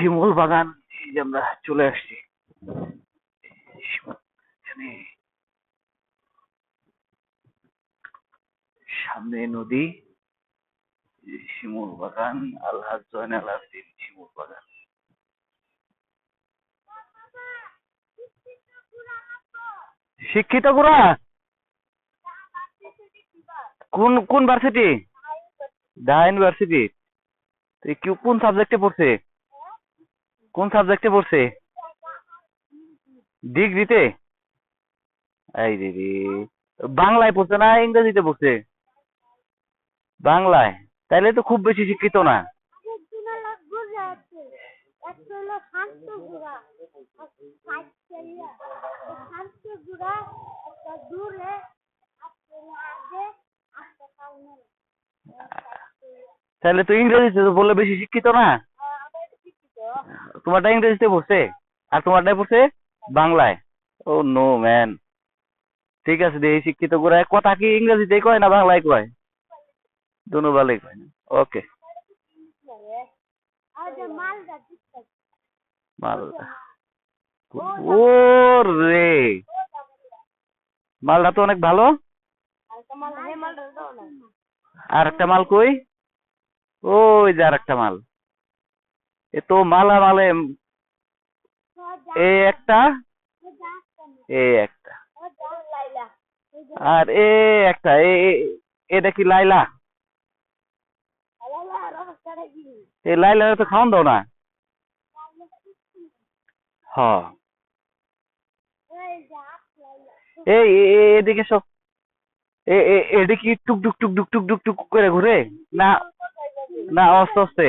শিমুল বাগান এই যে আমরা চলে আসছি। এখানে সামনে নদী, শিমুল বাগান, আলহাজ জয়নাল আবেদিন শিমুল বাগান। শিক্ষিত গুড়া কোন কোন ভার্সিটি? ঢাকা ইউনিভার্সিটি। কোন সাবজেক্টে পড়ছে? কোন সাবজেক্টে পড়ছে? ডিগ্রিতে? এই দিদি, বাংলায় পড়ছে না ইংরেজিতে পড়ছে? বাংলায়? তাইলে তো খুব বেশি শিক্ষিত না। তাহলে তো ইংরেজিতে বললে বেশি শিক্ষিত না। তোমারটা ইংরেজিতে পড়ছে আর তোমারটাই পড়ছে বাংলায়। ও নো ম্যান। ঠিক আছে, দেখি শিক্ষিত করে কথা কি ইংরেজিতে কয় না বাংলায় কয়? দুনো ভালোই কয় না। ওকে। মালদা। ও রে, মালটা তো অনেক ভালো। আর একটা মাল কই? ওই যে আর একটা মাল। এ তো মালা মালে এ একটা, এ একটা, আর এ একটা, এটা কি লাইলা? এই লাইলা তো খাওয়ান দাও না। হ, এই এদিকে সব। এটা কি টুক টুক টুক টুক টুক টুক টুক করে ঘুরে না? না, আস্তে আস্তে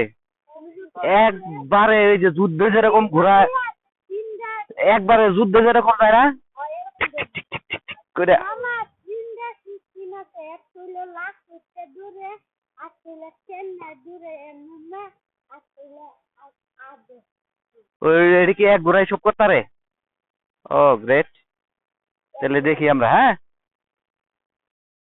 একবারে ওই যে যুদ্ধে যেরকম ঘোরায়, একবারে যুদ্ধে যেরকম যায় না করে। ওই এটা কি এক ঘোড়ায় সব করতে পারে? ও গ্রেট। তাহলে দেখি আমরা, হ্যাঁ।